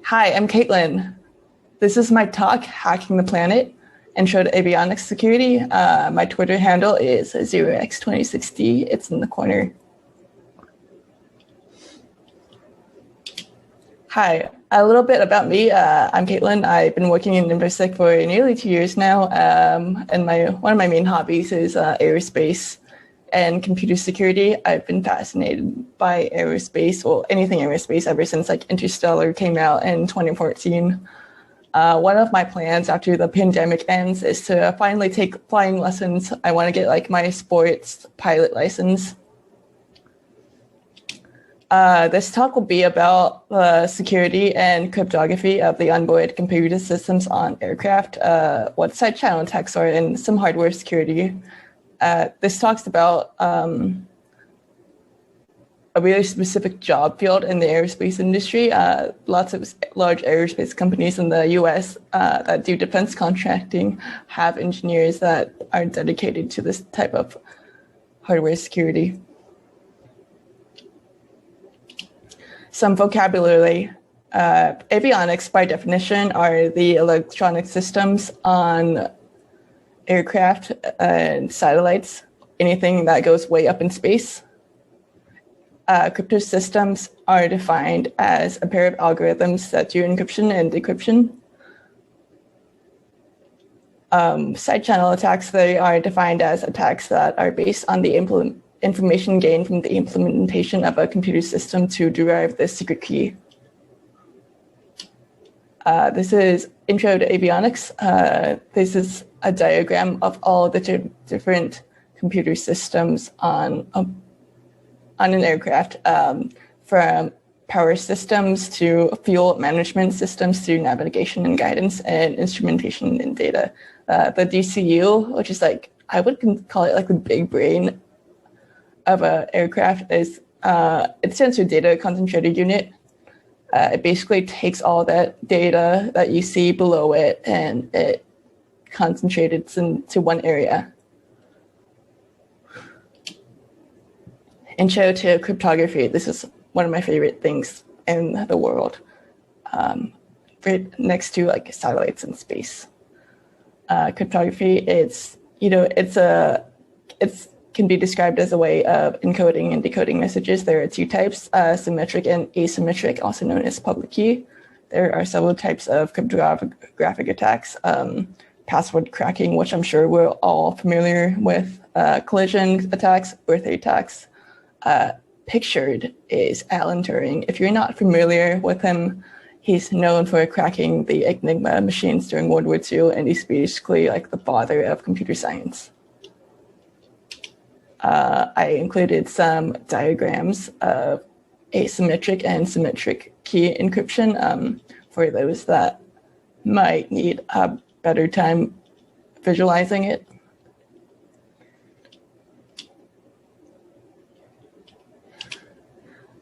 Hi, I'm Caitlin. This is my talk, Hacking the Planet, Intro to Avionics Security. My Twitter handle is 0x26D. It's in the corner. Hi, a little bit about me. I'm Caitlin. I've been working in InfoSec for nearly 2 years now, and one of my main hobbies is aerospace and computer security. I've been fascinated by aerospace, or anything aerospace, ever since like Interstellar came out in 2014. One of my plans after the pandemic ends is to finally take flying lessons. I want to get like my sports pilot license. This talk will be about the security and cryptography of the onboard computer systems on aircraft, what side channel attacks are, and some hardware security. This talks about a really specific job field in the aerospace industry. Lots of large aerospace companies in the US that do defense contracting have engineers that are dedicated to this type of hardware security. Some vocabulary. Avionics, by definition, are the electronic systems on aircraft and satellites, anything that goes way up in space. Crypto systems are defined as a pair of algorithms that do encryption and decryption. Side channel attacks, they are defined as attacks that are based on the information gained from the implementation of a computer system to derive the secret key. This is Intro to Avionics. This is a diagram of all the different computer systems on an aircraft, from power systems to fuel management systems to navigation and guidance and instrumentation and data. The DCU, which is like, I would call it like the big brain of an aircraft, is it stands for Data Concentrated Unit. It basically takes all that data that you see below it and it concentrates into one area. Intro to cryptography. This is one of my favorite things in the world, right next to like satellites in space. Cryptography, it can be described as a way of encoding and decoding messages. There are two types, symmetric and asymmetric, also known as public key. There are several types of cryptographic attacks. Password cracking, which I'm sure we're all familiar with, collision attacks, birthday attacks. Pictured is Alan Turing. If you're not familiar with him, he's known for cracking the Enigma machines during World War II, and he's basically like the father of computer science. I included some diagrams of asymmetric and symmetric key encryption for those that might need a better time visualizing it.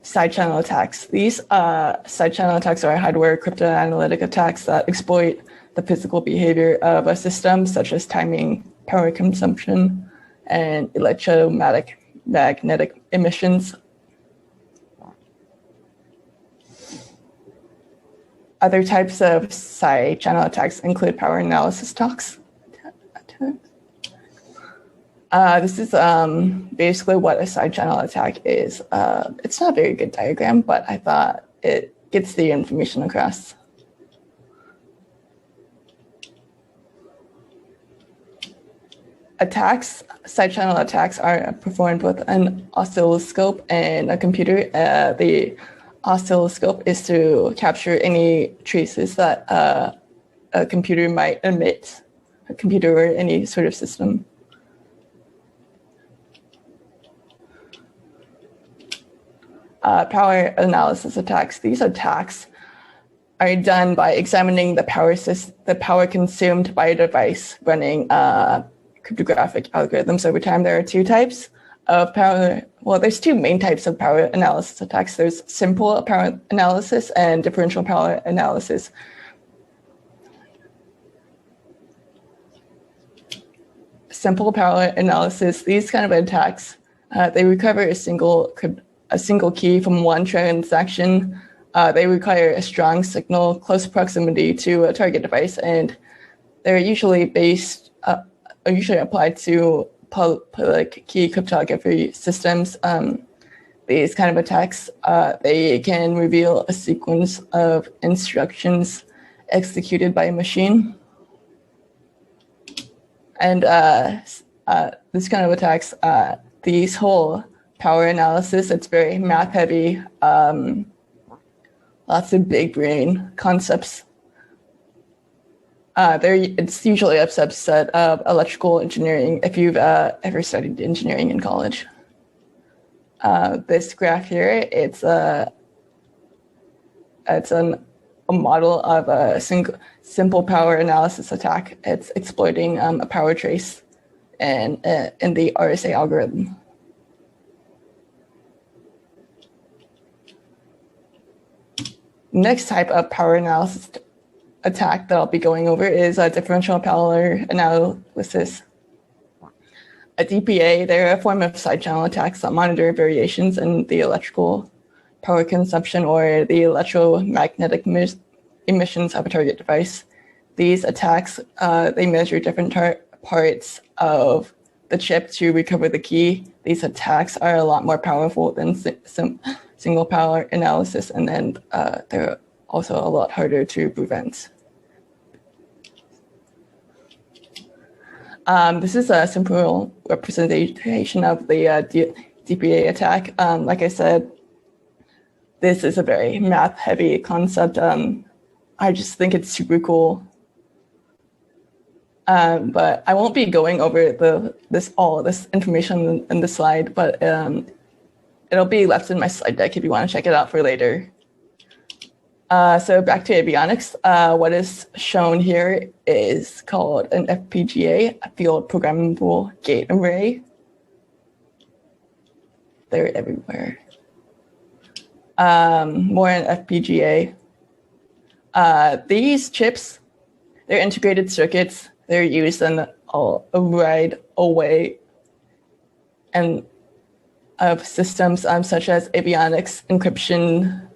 Side channel attacks. These side channel attacks are hardware cryptanalytic attacks that exploit the physical behavior of a system, such as timing, power consumption, and electromagnetic emissions. Other types of side channel attacks include power analysis attacks. This is basically what a side channel attack is. It's not a very good diagram, but I thought it gets the information across. Side channel attacks are performed with an oscilloscope and a computer. The oscilloscope is to capture any traces that a computer might emit, a computer or any sort of system. Power analysis attacks. These attacks are done by examining the power consumed by a device running cryptographic algorithms over time. There are two types of power. Well, there's two main types of power analysis attacks. There's simple power analysis and differential power analysis. Simple power analysis, these kind of attacks, they recover a single key from one transaction They require a strong signal, close proximity to a target device, and they're usually usually applied to public key cryptography systems. These kind of attacks, they can reveal a sequence of instructions executed by a machine. And this kind of attacks, these whole power analysis, it's very math heavy, lots of big brain concepts. It's usually a subset of electrical engineering if you've ever studied engineering in college. This graph here, it's a model of a simple power analysis attack. It's exploiting a power trace in the RSA algorithm. Next type of power analysis attack that I'll be going over is a differential power analysis. A DPA, they're a form of side channel attacks that monitor variations in the electrical power consumption or the electromagnetic emissions of a target device. These attacks, they measure different parts of the chip to recover the key. These attacks are a lot more powerful than single power analysis, and then they're also a lot harder to prevent. This is a simple representation of the DPA attack. Like I said, this is a very math-heavy concept. I just think it's super cool. But I won't be going over all of this information in the slide, but it'll be left in my slide deck if you want to check it out for later. So back to avionics, what is shown here is called an FPGA-field programmable gate array. They're everywhere. More on FPGA. These chips, they're integrated circuits. They're used in a wide array of systems such as avionics, encryption,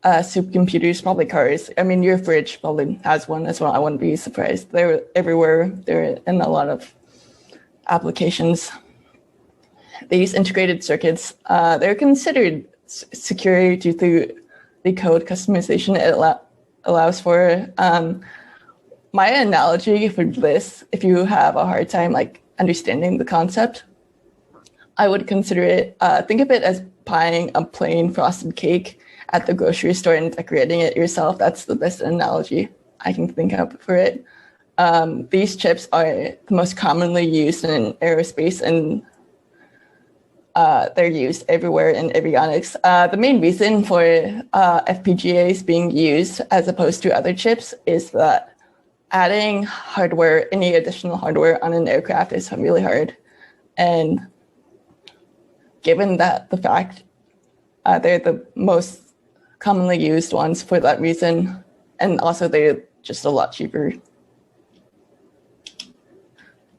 supercomputers, probably cars. I mean, your fridge probably has one as well. I wouldn't be surprised. They're everywhere. They're in a lot of applications. These integrated circuits, they're considered secure due to the code customization it allows for. My analogy for this, if you have a hard time like understanding the concept, I would consider it, think of it as buying a plain frosted cake at the grocery store and decorating it yourself. That's the best analogy I can think of for it. These chips are the most commonly used in aerospace, and they're used everywhere in avionics. The main reason for FPGAs being used as opposed to other chips is that adding hardware, any additional hardware on an aircraft is really hard. And given that the fact they're the most commonly used ones for that reason, and also they're just a lot cheaper.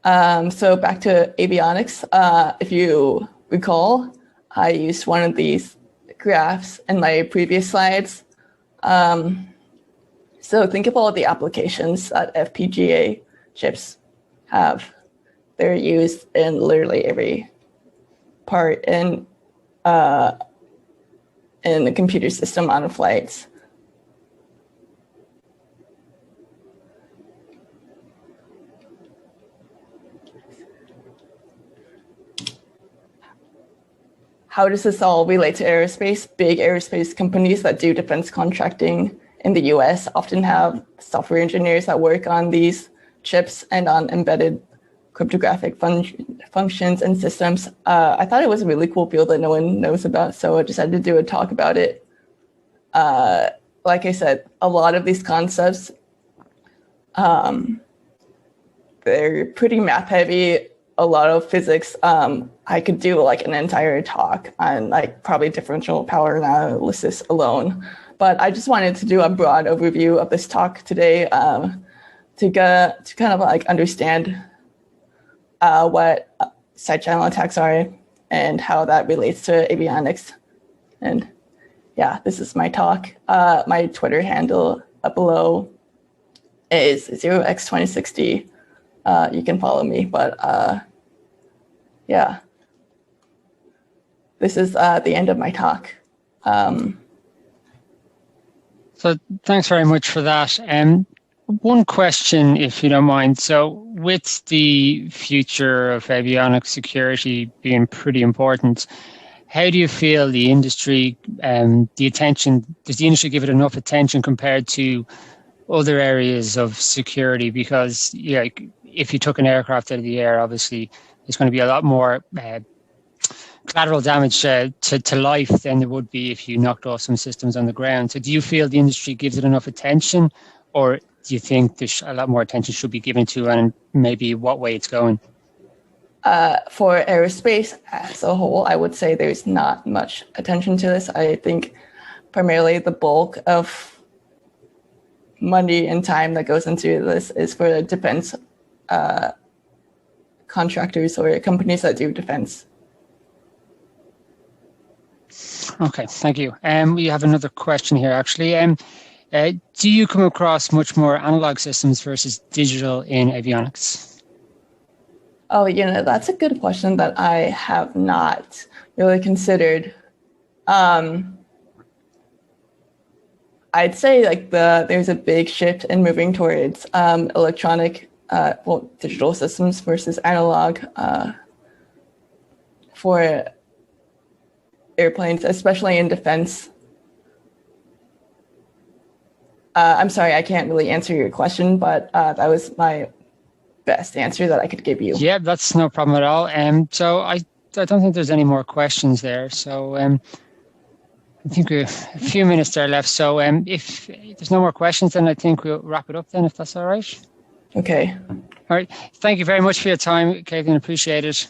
So back to avionics. If you recall, I used one of these graphs in my previous slides. So think of all the applications that FPGA chips have. They're used in literally every part in the computer system on flights. How does this all relate to aerospace? Big aerospace companies that do defense contracting in the US often have software engineers that work on these chips and on embedded cryptographic functions and systems. I thought it was a really cool field that no one knows about, so I decided to do a talk about it. Like I said, a lot of these concepts, they're pretty math heavy, a lot of physics. I could do like an entire talk on like probably differential power analysis alone, but I just wanted to do a broad overview of this talk today to kind of like understand what side channel attacks are and how that relates to avionics. And yeah, this is my talk. My Twitter handle up below is 0x2060. You can follow me, but yeah, this is the end of my talk. So thanks very much for that. One question, if you don't mind. So with the future of avionics security being pretty important, how do you feel the industry, the attention, does the industry give it enough attention compared to other areas of security? Because if you took an aircraft out of the air, obviously there's going to be a lot more collateral damage to life than there would be if you knocked off some systems on the ground. So do you feel the industry gives it enough attention, or do you think there's a lot more attention should be given to, and maybe what way it's going? For aerospace as a whole, I would say there's not much attention to this. I think primarily the bulk of money and time that goes into this is for the defense contractors or companies that do defense. Okay, thank you. We have another question here, actually. Do you come across much more analog systems versus digital in avionics? Oh, that's a good question that I have not really considered. I'd say there's a big shift in moving towards digital systems versus analog for airplanes, especially in defense. I'm sorry, I can't really answer your question, but that was my best answer that I could give you. Yeah, that's no problem at all. So I don't think there's any more questions there. So I think we have a few minutes there left. So if there's no more questions, then I think we'll wrap it up then, if that's all right. Okay. All right. Thank you very much for your time, Caitlin. Appreciate it.